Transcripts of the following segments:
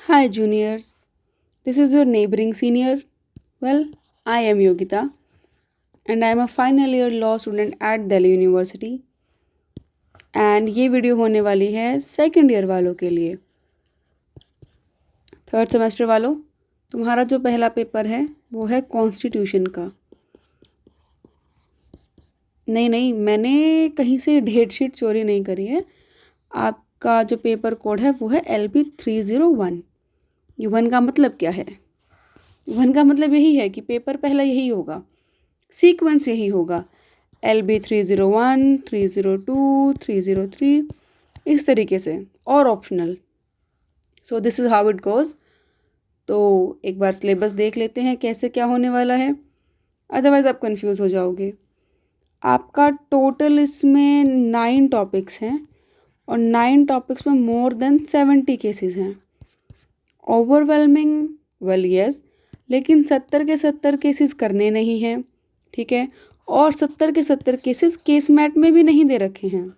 Hi, juniors. This is your neighboring senior. Well, I am Yogita and I am a final year law student at Delhi University. And ये video होने वाली है second year वालों के लिए। Third semester वालों, तुम्हारा जो पहला पेपर है वो है कॉन्स्टिट्यूशन का। नहीं नहीं, मैंने कहीं से डेट शीट चोरी नहीं करी है। आपका जो पेपर कोड है वो है LB301। ये वन का मतलब क्या है? वन का मतलब यही है कि पेपर पहला यही होगा, सीक्वेंस यही होगा। LB301, 302, 303, इस तरीके से, और optional. So this is how it goes. तो एक बार सिलेबस देख लेते हैं कैसे क्या होने वाला है, अदरवाइज़ आप कंफ्यूज हो जाओगे। आपका टोटल इसमें 9 टॉपिक्स हैं और 9 टॉपिक्स में मोर देन 70 केसेस हैं। ओवरवेलमिंग, वेल यस, लेकिन 70 के 70 केसेस करने नहीं हैं, ठीक है। और 70 के 70 केसेस केस मैट में भी नहीं दे रखे हैं,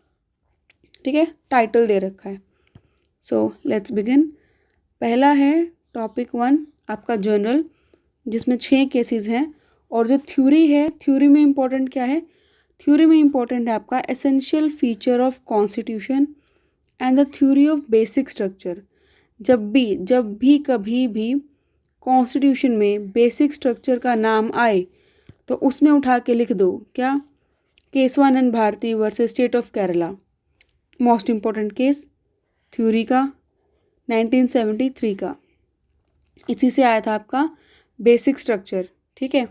ठीक है, टाइटल दे रखा है। So let's begin. पहला है टॉपिक 1 आपका जनरल, जिसमें 6 केसेस हैं। और जो थ्योरी है, थ्योरी में इम्पोर्टेंट क्या है? थ्योरी में इम्पोर्टेंट है आपका essential feature of constitution and the theory of basic structure. जब भी कभी भी कॉन्स्टिट्यूशन में बेसिक स्ट्रक्चर का नाम आए तो उसमें उठा के लिख दो क्या? Kesavananda Bharati versus state of Kerala, most important case theory का, 1973 का। इसी से आया था आपका बेसिक स्ट्रक्चर, ठीक है,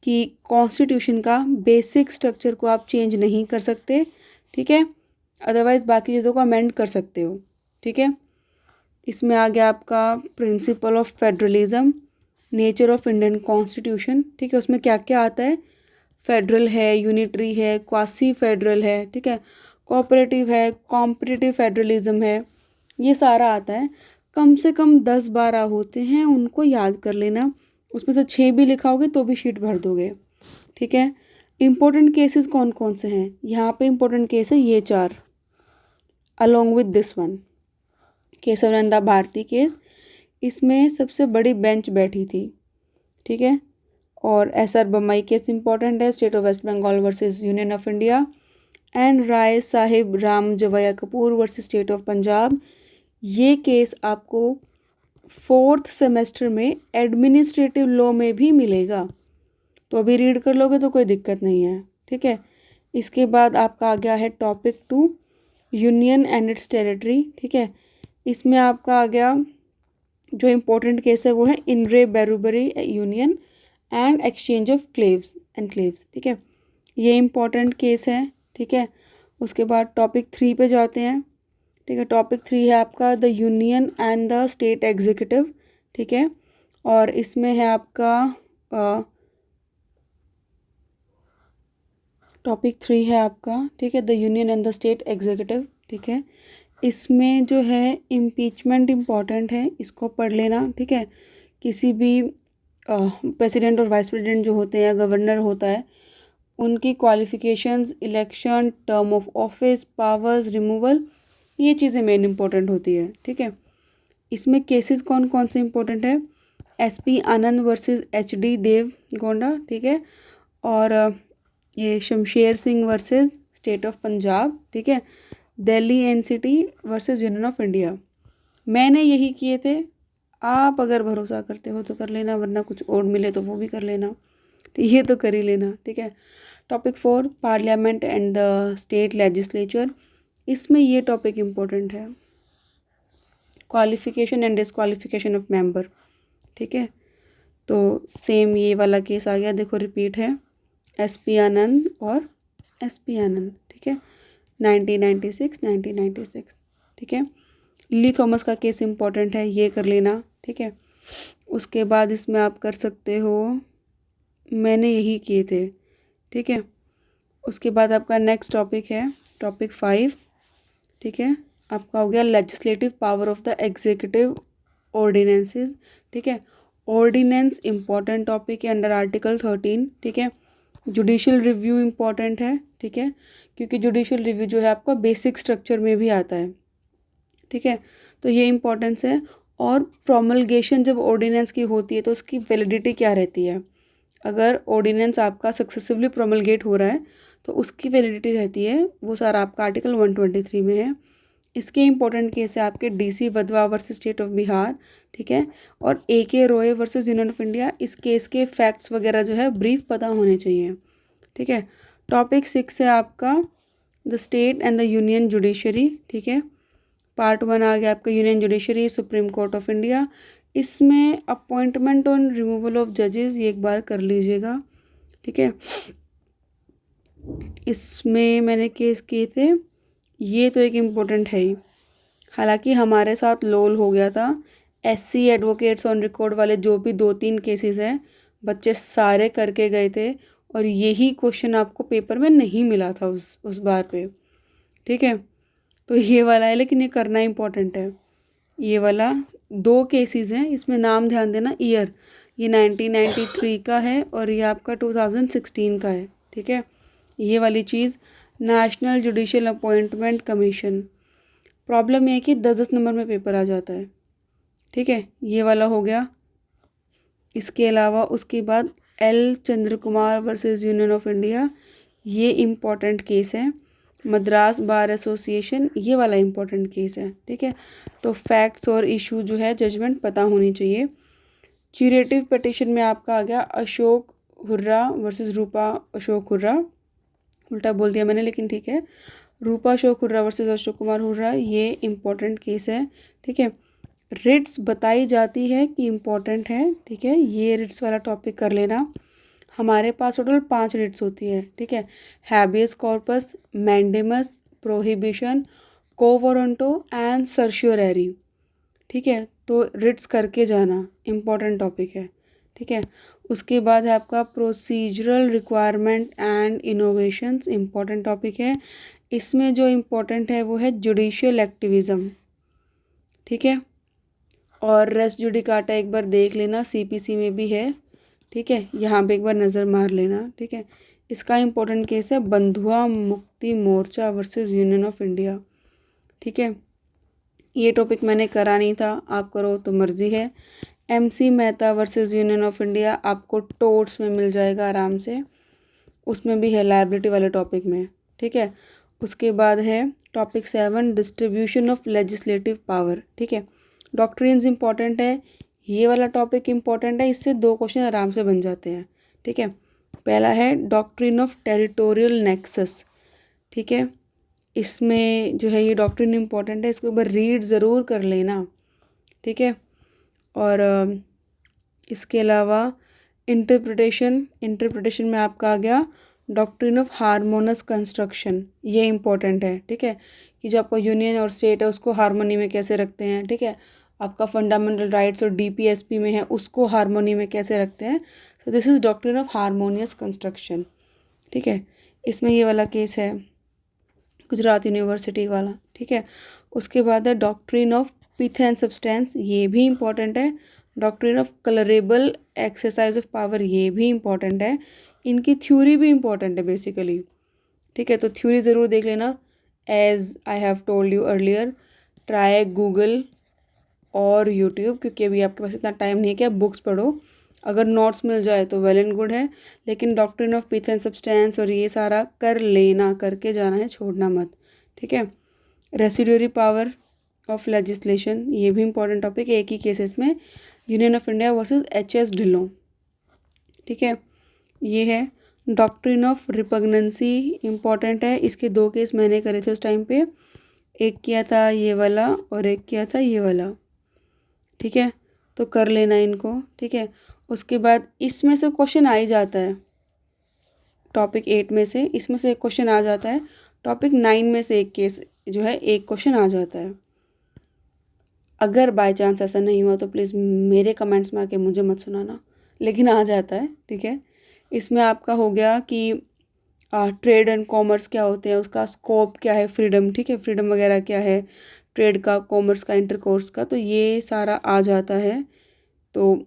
कि कॉन्स्टिट्यूशन का बेसिक स्ट्रक्चर को आप चेंज नहीं कर सकते, ठीक है, अदरवाइज बाकी चीज़ों को अमेंड कर सकते हो, ठीक है। इसमें आ गया आपका principle of federalism, nature of Indian constitution, ठीक है, उसमें क्या क्या आता है? फेडरल है, यूनिटरी है, क्वासी फेडरल है, ठीक है, कोऑपरेटिव है, कॉम्पिटिटिव फेडरलिज्म है, ये सारा आता है। कम से कम 10-12 होते हैं, उनको याद कर लेना। उसमें से 6 भी लिखाओगे तो भी शीट भर दोगे, ठीक है। इम्पोर्टेंट केसेस कौन कौन से हैं? यहाँ पे इम्पोर्टेंट केस है ये 4, along with this one, Kesavananda Bharati case. इसमें सबसे बड़ी बेंच बैठी थी, ठीक है। और SR बम्बई केस इंपॉर्टेंट है, state of West Bengal versus Union of India. And Rai Sahib Ram Jawaya Kapur versus state of Punjab. ये केस आपको 4th सेमेस्टर में एडमिनिस्ट्रेटिव लॉ में भी मिलेगा, तो अभी रीड कर लोगे तो कोई दिक्कत नहीं है, ठीक है। इसके बाद आपका आ गया है topic 2, union and it's territory, ठीक है। इसमें आपका आ गया जो इम्पोर्टेंट केस है वो है in re Berubari union and exchange of claves enclaves, ठीक है, ये इम्पोर्टेंट केस है, ठीक है। उसके बाद टॉपिक 3 पे जाते हैं, ठीक है। टॉपिक 3 है आपका the union and the state executive, ठीक है। और इसमें है आपका टॉपिक 3 है आपका, ठीक है, the union and the state executive, ठीक है। इसमें जो है इम्पीचमेंट इम्पॉर्टेंट है, इसको पढ़ लेना, ठीक है। किसी भी प्रेसिडेंट और वाइस प्रेसिडेंट जो होते हैं, गवर्नर होता है, उनकी qualifications, election, term of office, powers, removal, ये चीज़ें मेन इंपॉर्टेंट होती है, ठीक है। इसमें केसेस कौन कौन से इंपॉर्टेंट है? SP आनंद वर्सेस HD देव गोंडा, ठीक है। और ये Shamsher Singh versus state of Punjab, ठीक है। Delhi NCT versus Union of India. मैंने यही किए थे, आप अगर भरोसा करते हो तो कर लेना, वरना कुछ और मिले तो वो भी कर लेना, तो ये तो कर ही लेना, ठीक है। Topic 4 parliament and the state legislature. इसमें ये टॉपिक इम्पोर्टेंट है, qualification and disqualification of member, ठीक है। तो सेम ये वाला केस आ गया, देखो रिपीट है, SP आनंद और SP आनंद, ठीक है, 1996, ठीक है। लिली थॉमस का केस इंपॉर्टेंट है, ये कर लेना, ठीक है। उसके बाद इसमें आप कर सकते हो, मैंने यही किए थे, ठीक है। उसके बाद आपका नेक्स्ट टॉपिक है टॉपिक 5, ठीक है, आपका हो गया legislative power of the executive ordinances, ठीक है। ऑर्डिनेंस इंपॉर्टेंट टॉपिक है अंडर आर्टिकल 13, ठीक है। जुडिशियल रिव्यू इम्पॉर्टेंट है, ठीक है, क्योंकि जुडिशियल रिव्यू जो है आपका बेसिक स्ट्रक्चर में भी आता है, ठीक है। तो ये इम्पोर्टेंस है। और प्रोमलगेशन जब ऑर्डिनेंस की होती है तो उसकी वैलिडिटी क्या रहती है। अगर ऑर्डिनेंस आपका सक्सेसिवली प्रोमलगेट हो रहा है तो उसकी वैलिडिटी रहती है, वो सारा आपका आर्टिकल 123 में है। इसके इंपॉर्टेंट केस है आपके DC Wadhwa versus state of Bihar, ठीक है, और AK Roy versus Union of India. इस केस के फैक्ट्स वगैरह जो है ब्रीफ पता होने चाहिए, ठीक है। टॉपिक 6 है आपका the state and the union judiciary, ठीक है। पार्ट 1 आ गया आपका union judiciary, supreme court of India. इसमें अपॉइंटमेंट ऑन रिमूवल ऑफ जजेस ये एक बार कर लीजिएगा, ठीक है। इसमें मैंने केस किए थे, ये तो एक इम्पोर्टेंट है ही। हालांकि हमारे साथ लोल हो गया था, SC एडवोकेट्स ऑन रिकॉर्ड वाले जो भी 2-3 केसेस हैं, बच्चे सारे करके गए थे और यही क्वेश्चन आपको पेपर में नहीं मिला था उस बार पे, ठीक है। तो ये वाला है, लेकिन ये करना इम्पोर्टेंट है। ये वाला 2 केसेस हैं, इसमें नाम ध्यान देना, ईयर ये 1993 का है और ये आपका 2016 का है, ठीक है। ये वाली चीज़ national judicial appointment commission, problem ये है कि 10-10 नंबर में पेपर आ जाता है, ठीक है। ये वाला हो गया। इसके अलावा उसके बाद L Chandra Kumar versus Union of India, ये इम्पॉर्टेंट केस है। मद्रास बार एसोसिएशन, ये वाला इम्पॉर्टेंट केस है, ठीक है। तो फैक्ट्स और इशू जो है जजमेंट पता होनी चाहिए। क्यूरेटिव पिटिशन में आपका आ गया अशोक हुर्रा वर्सेस रूपा अशोक हुर्रा, उल्टा बोल दिया मैंने लेकिन ठीक है। रूपा अशोक हुर्रा वर्सेस अशोक कुमार हुर्रा, ये इम्पॉर्टेंट केस है, ठीक है। रिट्स बताई जाती है कि इम्पॉर्टेंट है, ठीक है। ये रिट्स वाला टॉपिक कर लेना। हमारे पास टोटल 5 रिट्स होती है, ठीक है। Habeas corpus, mandamus, prohibition, quo warranto and certiorari, ठीक है। तो रिट्स करके जाना, इम्पॉर्टेंट टॉपिक है, ठीक है। उसके बाद है आपका procedural requirement and innovations, important topic है। इसमें जो इम्पोर्टेंट है वो है जुडिशियल एक्टिविज़म, ठीक है। और रेस जुडिकाटा एक बार देख लेना, CPC में भी है, ठीक है। यहाँ पे एक बार नज़र मार लेना, ठीक है। इसका इम्पोर्टेंट केस है बंधुआ Mukti Morcha versus Union of India, ठीक है। ये टॉपिक मैंने करा नहीं था, आप करो तो मर्ज़ी है। MC Mehta versus Union of India आपको टोर्ट्स में मिल जाएगा आराम से, उसमें भी है लायबिलिटी वाले टॉपिक में, ठीक है। उसके बाद है topic 7 distribution of legislative power, ठीक है। डॉक्ट्रिन्स इंपॉर्टेंट है, ये वाला टॉपिक इंपॉर्टेंट है, इससे 2 क्वेश्चन आराम से बन जाते हैं, ठीक है। पहला है डॉक्ट्रिन ऑफ टेरिटोरियल नेक्सस, ठीक है। इसमें जो है ये डॉक्ट्रिन इंपॉर्टेंट है, इसके ऊपर रीड ज़रूर कर लेना, ठीक है। और इसके अलावा इंटरप्रिटेशन में आपका आ गया डॉक्ट्रिन ऑफ हारमोनस कंस्ट्रक्शन, ये इम्पॉर्टेंट है, ठीक है। कि जो आपका यूनियन और स्टेट है उसको हारमोनी में कैसे रखते हैं, ठीक है। आपका फंडामेंटल राइट्स और DPSP में है उसको हारमोनी में कैसे रखते हैं। So this is doctrine of harmonious construction, ठीक है। इसमें ये वाला केस है गुजरात यूनिवर्सिटी वाला, ठीक है। उसके बाद है doctrine of pith and substance, ये भी इम्पॉर्टेंट है। Doctrine of colourable exercise of power, ये भी इम्पॉर्टेंट है। इनकी थ्योरी भी इम्पॉर्टेंट है बेसिकली, ठीक है। तो थ्योरी ज़रूर देख लेना। As I have told you earlier, try Google और यूट्यूब, क्योंकि अभी आपके पास इतना टाइम नहीं है कि आप बुक्स पढ़ो। अगर नोट्स मिल जाए तो वेल एंड गुड है, लेकिन doctrine of pith and substance और ये सारा कर लेना, करके जाना है, छोड़ना मत, ठीक है। रेसिड्यूरी पावर ऑफ लेजिस्लेशन, ये भी इंपॉर्टेंट टॉपिक है, एक ही केसेस में union of India versus HS Dhillon, ठीक है। ये है डॉक्ट्रिन ऑफ रिपग्नेंसी, इम्पॉर्टेंट है। इसके 2 केस मैंने करे थे उस टाइम पे, एक किया था ये वाला और एक किया था ये वाला, ठीक है। तो कर लेना इनको, ठीक है। उसके बाद इसमें से क्वेश्चन आ ही जाता है, टॉपिक 8 में से इसमें से एक क्वेश्चन आ जाता है, टॉपिक 9 में से एक केस जो है एक क्वेश्चन आ जाता है। अगर बाय चांस ऐसा नहीं हुआ तो प्लीज़ मेरे कमेंट्स में आके मुझे मत सुनाना, लेकिन आ जाता है, ठीक है। इसमें आपका हो गया कि ट्रेड एंड कॉमर्स क्या होते हैं, उसका स्कोप क्या है, फ्रीडम, ठीक है, फ्रीडम वगैरह क्या है ट्रेड का, कॉमर्स का, इंटरकोर्स का, तो ये सारा आ जाता है, तो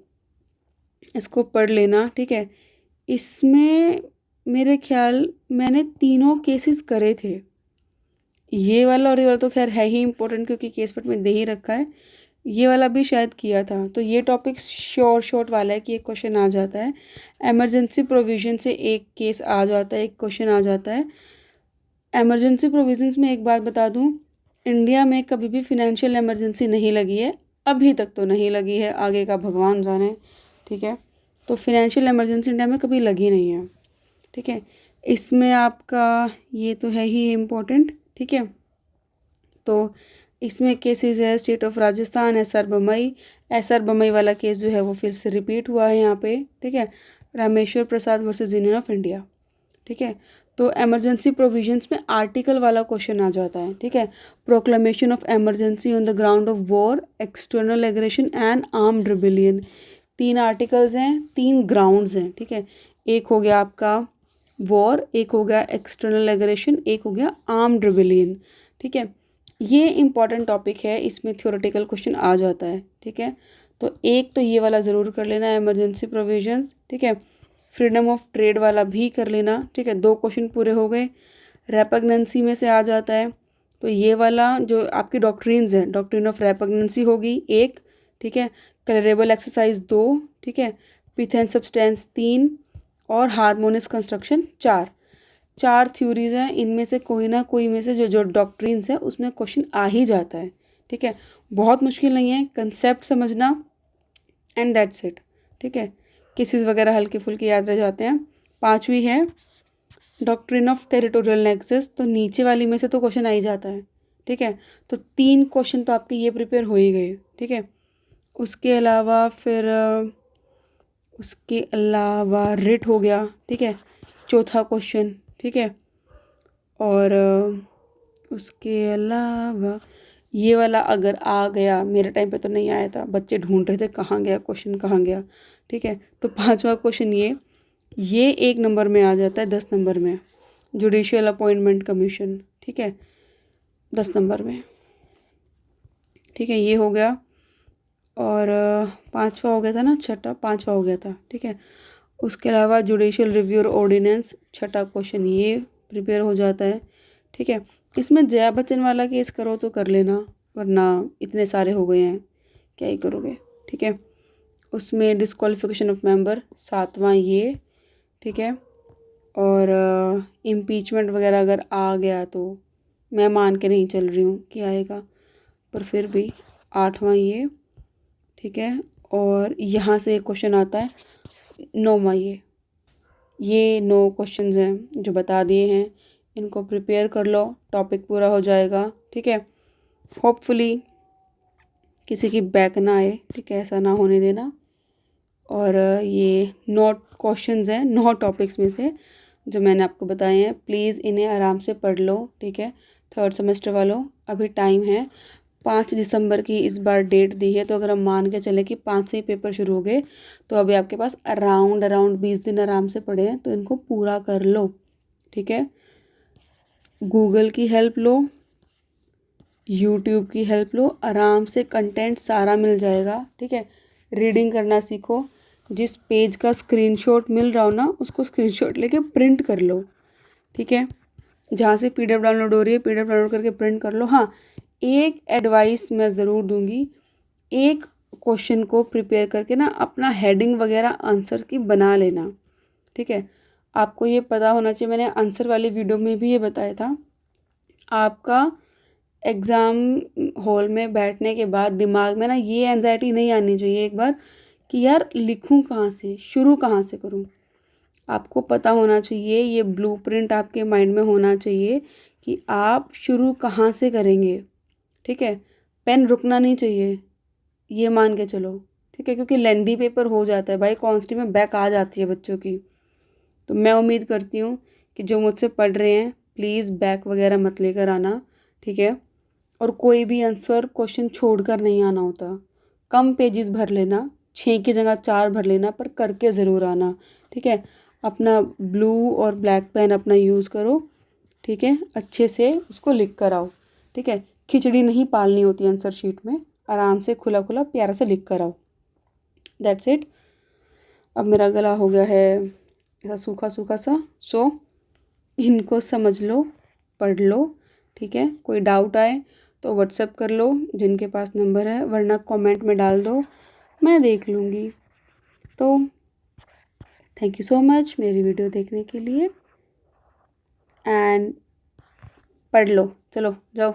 इसको पढ़ लेना, ठीक है। इसमें मेरे ख्याल मैंने तीनों केसेस करे थे, ये वाला और ये वाला तो खैर है ही इम्पोर्टेंट, क्योंकि केस पेट में दे ही रखा है। ये वाला भी शायद किया था, तो ये टॉपिक शॉर्ट वाला है कि एक क्वेश्चन आ जाता है। एमरजेंसी प्रोविजन से एक केस आ जाता है, एक क्वेश्चन आ जाता है। एमरजेंसी प्रोविजंस में एक बात बता दूं, इंडिया में कभी भी फिनेंशियल एमरजेंसी नहीं लगी है, अभी तक तो नहीं लगी है, आगे का भगवान जाने। ठीक है, तो फिनेंशियल एमरजेंसी इंडिया में कभी लगी नहीं है। ठीक है, इसमें आपका ये तो है ही इम्पोर्टेंट। ठीक है, तो इसमें केसेस है state of Rajasthan, SR Bombay वाला केस जो है वो फिर से रिपीट हुआ है यहाँ पे। ठीक है, Rameshwar Prasad versus Union of India. ठीक है, तो एमरजेंसी प्रोविजंस में आर्टिकल वाला क्वेश्चन आ जाता है। ठीक है, proclamation of emergency on the ground of war, external aggression and armed rebellion. 3 articles हैं, 3 ग्राउंड्स हैं। ठीक है, एक हो गया आपका वॉर, एक हो गया एक्सटर्नल एग्रेशन, एक हो गया आर्म्ड रिबेलियन। ठीक है, ये इंपॉर्टेंट टॉपिक है, इसमें थ्योरेटिकल क्वेश्चन आ जाता है। ठीक है, तो एक तो ये वाला ज़रूर कर लेना, एमरजेंसी प्रोविजंस। ठीक है, फ्रीडम ऑफ ट्रेड वाला भी कर लेना। ठीक है, 2 क्वेश्चन पूरे हो गए। रेपग्नेंसी में से आ जाता है, तो ये वाला जो आपकी डॉक्ट्रिन्स हैं, डॉक्ट्रिन ऑफ रेपग्नेंसी होगी एक। ठीक है, कलरेबल एक्सरसाइज 2। ठीक है, पिथ एंड सब्सटेंस 3 और हारमोनियस कंस्ट्रक्शन 4 थ्योरीज हैं, इनमें से कोई ना कोई में से जो जो डॉक्ट्रिन्स है उसमें क्वेश्चन आ ही जाता है। ठीक है, बहुत मुश्किल नहीं है, कंसेप्ट समझना एंड दैट्स इट। ठीक है, केसेस वगैरह हल्के फुल्के याद रह जाते हैं। 5वीं है डॉक्ट्रिन ऑफ टेरिटोरियल नेक्सस, तो नीचे वाली में से तो क्वेश्चन आ ही जाता है। ठीक है, तो 3 क्वेश्चन तो आपके ये प्रिपेयर हो ही गए। ठीक है, उसके अलावा फिर रिट हो गया। ठीक है, चौथा क्वेश्चन। ठीक है, और उसके अलावा ये वाला अगर आ गया, मेरे टाइम पे तो नहीं आया था, बच्चे ढूंढ रहे थे कहाँ गया क्वेश्चन, कहाँ गया। ठीक है, तो 5वां क्वेश्चन ये 1 नंबर में आ जाता है, 10 नंबर में, जुडिशियल अपॉइंटमेंट कमीशन। ठीक है, 10 नंबर में। ठीक है, ये हो गया। और 5वां हो गया था ना, 5वां हो गया था। ठीक है, उसके अलावा जुडिशियल रिव्यू और ऑर्डिनेंस, 6ठा क्वेश्चन ये प्रिपेयर हो जाता है। ठीक है, इसमें जया बच्चन वाला केस करो तो कर लेना, वरना इतने सारे हो गए हैं, क्या ही करोगे। ठीक है, उसमें डिस्क्वालिफिकेशन ऑफ मेंबर 7वां ये। ठीक है, और इम्पीचमेंट वगैरह अगर आ गया तो मैं मान के नहीं चल रही हूँ कि आएगा, पर फिर भी 8वां ये। ठीक है, और यहाँ से एक क्वेश्चन आता है 9वां ये 9 क्वेश्चंस हैं जो बता दिए हैं, इनको प्रिपेयर कर लो, टॉपिक पूरा हो जाएगा। ठीक है, होपफुली किसी की बैक ना आए। ठीक है, ऐसा ना होने देना। और ये 9 क्वेश्चंस हैं 9 टॉपिक्स में से जो मैंने आपको बताए हैं, प्लीज़ इन्हें आराम से पढ़ लो। ठीक है, 3rd सेमेस्टर वालों, अभी टाइम है। 5 दिसंबर की इस बार डेट दी है, तो अगर हम मान के चले कि 5 से ही पेपर शुरू हो गए, तो अभी आपके पास अराउंड 20 दिन आराम से पड़े हैं, तो इनको पूरा कर लो। ठीक है, गूगल की हेल्प लो, यूट्यूब की हेल्प लो, आराम से कंटेंट सारा मिल जाएगा। ठीक है, रीडिंग करना सीखो, जिस पेज का स्क्रीनशॉट मिल रहा हो ना, उसको स्क्रीनशॉट लेके प्रिंट कर लो। ठीक है, जहाँ से पीडीएफ डाउनलोड हो रही है, पीडीएफ डाउनलोड करके प्रिंट कर लो। हाँ, एक एडवाइस मैं ज़रूर दूंगी, एक क्वेश्चन को प्रिपेयर करके ना अपना हेडिंग वगैरह आंसर की बना लेना। ठीक है, आपको ये पता होना चाहिए, मैंने आंसर वाली वीडियो में भी ये बताया था, आपका एग्ज़ाम हॉल में बैठने के बाद दिमाग में ना ये एंजाइटी नहीं आनी चाहिए एक बार कि यार लिखूं कहाँ से, शुरू कहाँ से करूं। आपको पता होना चाहिए, ये ब्लूप्रिंट आपके माइंड में होना चाहिए कि आप शुरू कहाँ से करेंगे। ठीक है, पेन रुकना नहीं चाहिए, ये मान के चलो। ठीक है, क्योंकि लेंदी पेपर हो जाता है भाई, कॉन्स्टी में बैक आ जाती है बच्चों की। तो मैं उम्मीद करती हूँ कि जो मुझसे पढ़ रहे हैं प्लीज़ बैक वगैरह मत लेकर आना। ठीक है, और कोई भी आंसर क्वेश्चन छोड़कर नहीं आना होता, कम पेजेस भर लेना, 6 की जगह 4 भर लेना, पर करके ज़रूर आना। ठीक है, अपना ब्लू और ब्लैक पेन अपना यूज़ करो। ठीक है, अच्छे से उसको लिख कर आओ। ठीक है, खिचड़ी नहीं पालनी होती आंसर शीट में, आराम से खुला खुला प्यारा से लिख कर आओ। That's it. अब मेरा गला हो गया है ऐसा सूखा सूखा सा, सो इनको समझ लो, पढ़ लो, ठीक है। कोई डाउट आए तो व्हाट्सएप कर लो जिनके पास नंबर है, वरना कमेंट में डाल दो, मैं देख लूँगी। तो थैंक यू सो मच मेरी वीडियो देखने के लिए, एंड पढ़ लो, चलो जाओ।